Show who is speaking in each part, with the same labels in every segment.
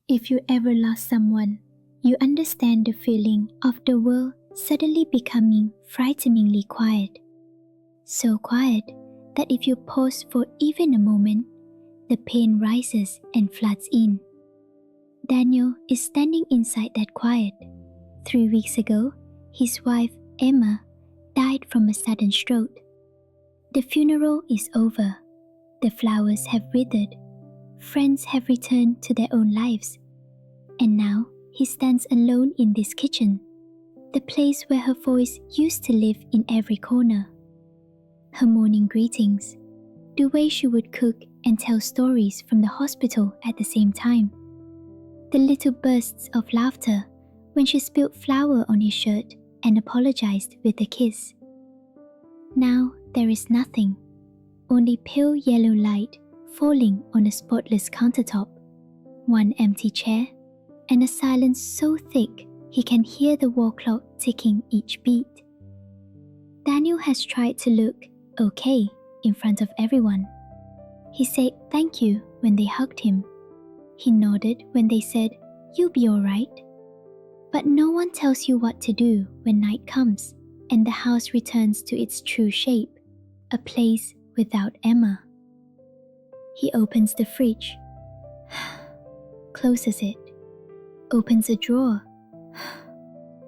Speaker 1: If you ever lost someone, you understand the feeling of the world suddenly becoming frighteningly quiet. So quiet that if you pause for even a moment, the pain rises and floods in. Daniel is standing inside that quiet. 3 weeks ago, his wife, Emma, died from a sudden stroke. The funeral is over. The flowers have withered. Friends have returned to their own lives. And now he stands alone in this kitchen, the place where her voice used to live in every corner. Her morning greetings, the way she would cook and tell stories from the hospital at the same time, the little bursts of laughter when she spilled flour on his shirt and apologized with a kiss. Now there is nothing, only pale yellow light falling on a spotless countertop, one empty chair, and a silence so thick he can hear the wall clock ticking each beat. Daniel has tried to look okay in front of everyone. He said thank you when they hugged him. He nodded when they said, "You'll be all right." But no one tells you what to do when night comes and the house returns to its true shape, a place without Emma. He opens the fridge, closes it, opens a drawer,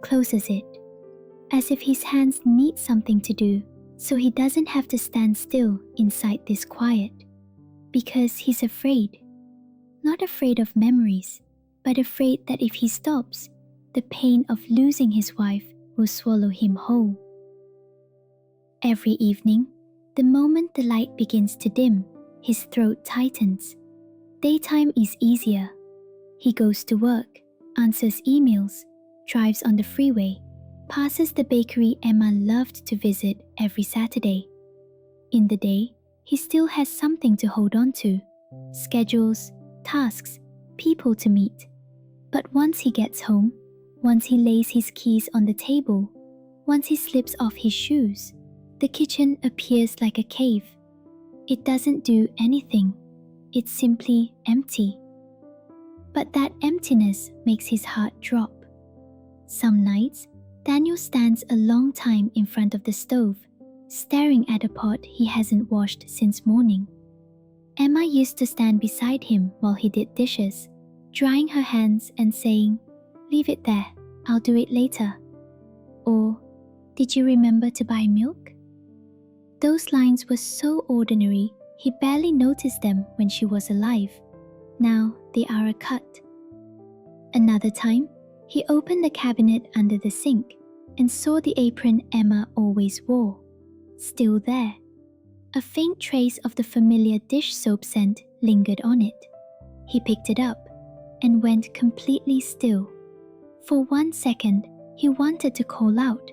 Speaker 1: closes it, as if his hands need something to do, so he doesn't have to stand still inside this quiet, because he's afraid. Not afraid of memories, but afraid that if he stops, the pain of losing his wife will swallow him whole. Every evening, the moment the light begins to dim, his throat tightens. Daytime is easier. He goes to work, answers emails, drives on the freeway, passes the bakery Emma loved to visit every Saturday. In the day, he still has something to hold on to, schedules, tasks, people to meet. But once he gets home, once he lays his keys on the table, once he slips off his shoes, the kitchen appears like a cave. It doesn't do anything. It's simply empty. But that emptiness makes his heart drop. Some nights, Daniel stands a long time in front of the stove, staring at a pot he hasn't washed since morning. Emma used to stand beside him while he did dishes, drying her hands and saying, "Leave it there, I'll do it later." Or, "Did you remember to buy milk?" Those lines were so ordinary, he barely noticed them when she was alive. Now they are a cut. Another time, he opened the cabinet under the sink and saw the apron Emma always wore, still there. A faint trace of the familiar dish soap scent lingered on it. He picked it up and went completely still. For 1 second, he wanted to call out,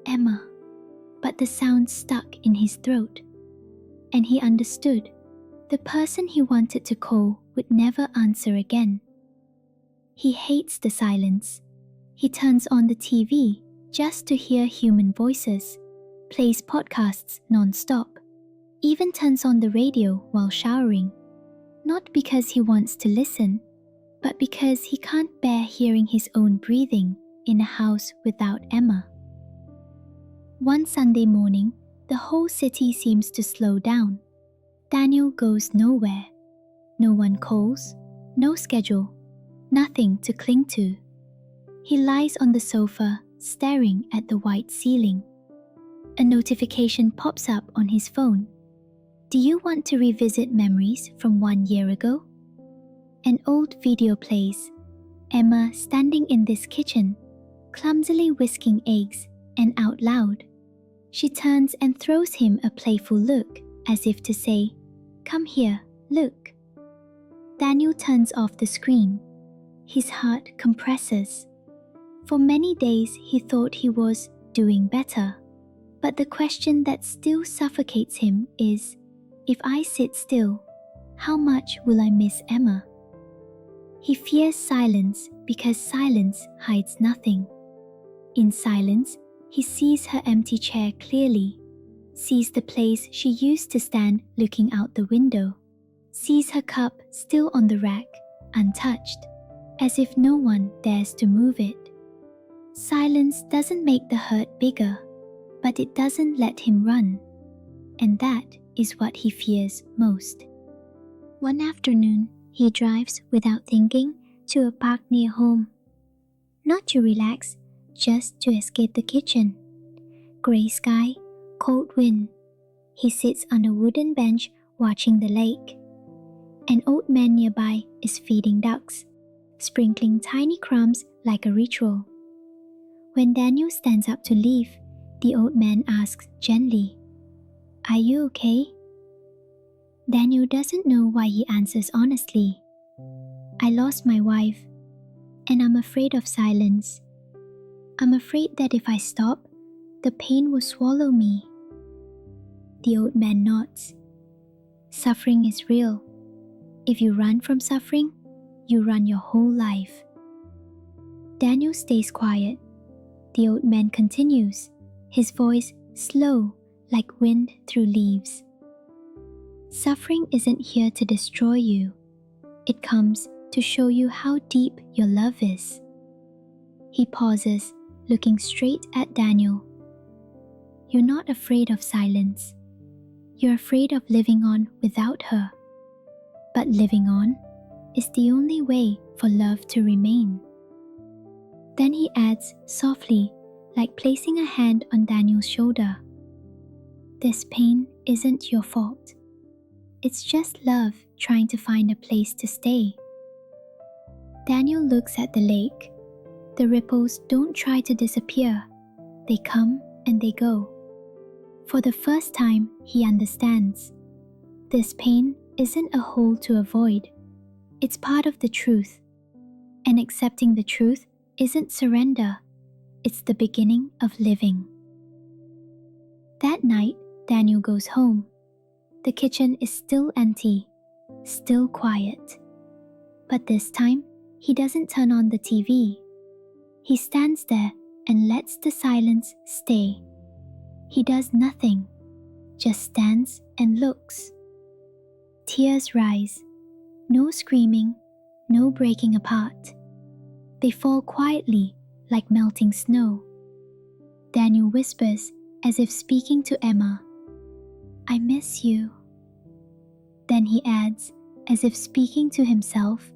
Speaker 1: "Emma," but the sound stuck in his throat. And he understood. The person he wanted to call would never answer again. He hates the silence. He turns on the TV just to hear human voices, plays podcasts non-stop, even turns on the radio while showering. Not because he wants to listen, but because he can't bear hearing his own breathing in a house without Emma. One Sunday morning, the whole city seems to slow down. Daniel goes nowhere. No one calls, no schedule, nothing to cling to. He lies on the sofa, staring at the white ceiling. A notification pops up on his phone. Do you want to revisit memories from 1 year ago? An old video plays. Emma standing in this kitchen, clumsily whisking eggs, and out loud. She turns and throws him a playful look, as if to say, "Come here, look." Daniel turns off the screen. His heart compresses. For many days he thought he was doing better. But the question that still suffocates him is, if I sit still, how much will I miss Emma? He fears silence because silence hides nothing. In silence, he sees her empty chair clearly, sees the place she used to stand looking out the window, sees her cup still on the rack, untouched. as if no one dares to move it. Silence doesn't make the hurt bigger, but it doesn't let him run, and that is what he fears most. One afternoon, he drives without thinking to a park near home. Not to relax, just to escape the kitchen. Gray sky, cold wind. He sits on a wooden bench watching the lake. An old man nearby is feeding ducks, sprinkling tiny crumbs like a ritual. When Daniel stands up to leave, the old man asks gently, "Are you okay?" Daniel doesn't know why he answers honestly. "I lost my wife, and I'm afraid of silence. I'm afraid that if I stop, the pain will swallow me." The old man nods. Suffering is real. If you run from suffering, you run your whole life. Daniel stays quiet. The old man continues, his voice slow like wind through leaves. Suffering isn't here to destroy you. It comes to show you how deep your love is. He pauses, looking straight at Daniel. You're not afraid of silence. You're afraid of living on without her. But living on is the only way for love to remain. Then he adds softly, like placing a hand on Daniel's shoulder. This pain isn't your fault. It's just love trying to find a place to stay. Daniel looks at the lake. The ripples don't try to disappear. They come and they go. For the first time, he understands. This pain isn't a hole to avoid. It's part of the truth. And accepting the truth isn't surrender. It's the beginning of living. That night, Daniel goes home. The kitchen is still empty, still quiet. But this time, he doesn't turn on the TV. He stands there and lets the silence stay. He does nothing, just stands and looks. Tears rise. No screaming, no breaking apart. They fall quietly like melting snow. Daniel whispers as if speaking to Emma, "I miss you." Then he adds, as if speaking to himself,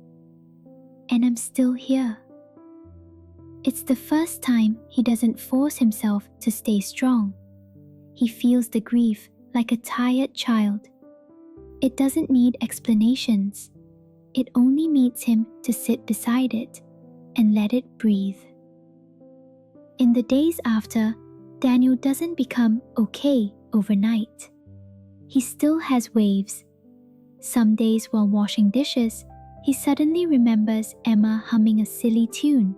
Speaker 1: "And I'm still here." It's the first time he doesn't force himself to stay strong. He feels the grief like a tired child. It doesn't need explanations. It only needs him to sit beside it and let it breathe. In the days after, Daniel doesn't become okay overnight. He still has waves. Some days while washing dishes, he suddenly remembers Emma humming a silly tune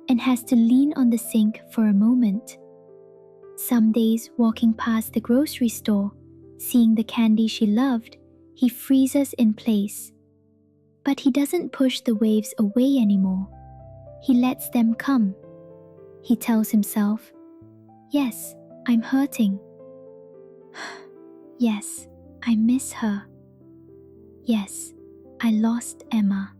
Speaker 1: and has to lean on the sink for a moment. Some days walking past the grocery store, seeing the candy she loved, he freezes in place. But he doesn't push the waves away anymore. He lets them come. He tells himself, "Yes, I'm hurting. Yes, I miss her. Yes, I lost Emma."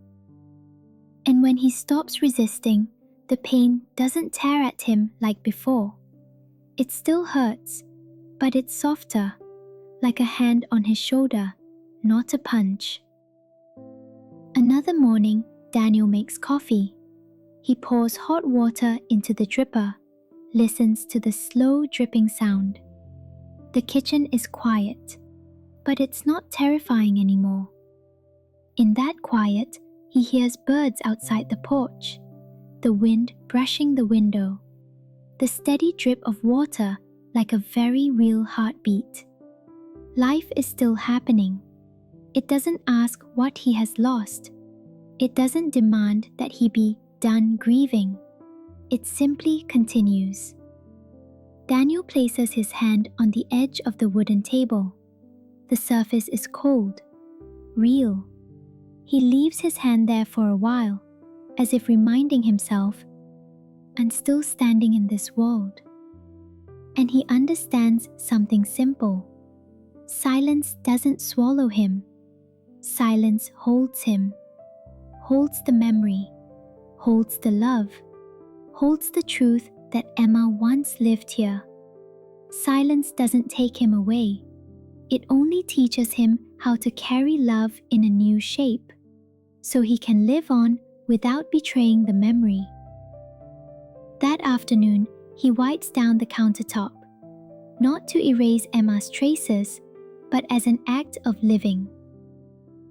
Speaker 1: And when he stops resisting, the pain doesn't tear at him like before. It still hurts, but it's softer, like a hand on his shoulder, not a punch. Another morning, Daniel makes coffee. He pours hot water into the dripper, listens to the slow dripping sound. The kitchen is quiet, but it's not terrifying anymore. In that quiet, he hears birds outside the porch, the wind brushing the window, the steady drip of water like a very real heartbeat. Life is still happening. It doesn't ask what he has lost. It doesn't demand that he be done grieving. It simply continues. Daniel places his hand on the edge of the wooden table. The surface is cold, real. He leaves his hand there for a while, as if reminding himself, "I'm still standing in this world." And he understands something simple. Silence doesn't swallow him. Silence holds him, holds the memory, holds the love, holds the truth that Emma once lived here. Silence doesn't take him away. It only teaches him how to carry love in a new shape, so he can live on without betraying the memory. That afternoon, he wipes down the countertop, not to erase Emma's traces, but as an act of living.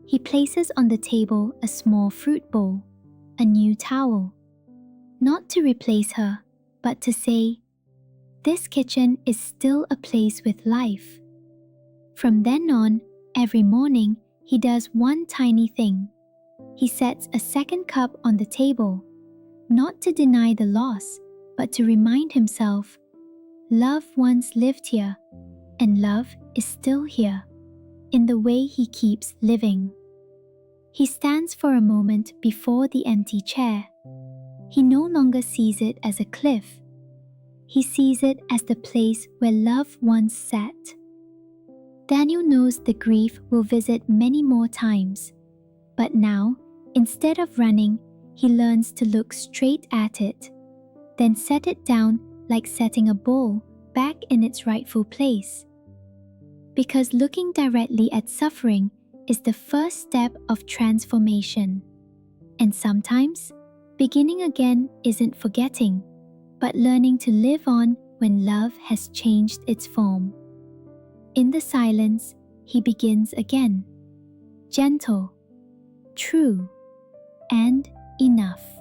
Speaker 1: He places on the table a small fruit bowl, a new towel, not to replace her, but to say, "This kitchen is still a place with life." From then on, every morning, he does one tiny thing. He sets a second cup on the table, not to deny the loss, but to remind himself, love once lived here, and love is still here, in the way he keeps living. He stands for a moment before the empty chair. He no longer sees it as a cliff. He sees it as the place where love once sat. Daniel knows the grief will visit many more times, but now, instead of running, he learns to look straight at it, then set it down like setting a ball back in its rightful place. Because looking directly at suffering is the first step of transformation. And sometimes, beginning again isn't forgetting, but learning to live on when love has changed its form. In the silence, he begins again, gentle, true, and enough.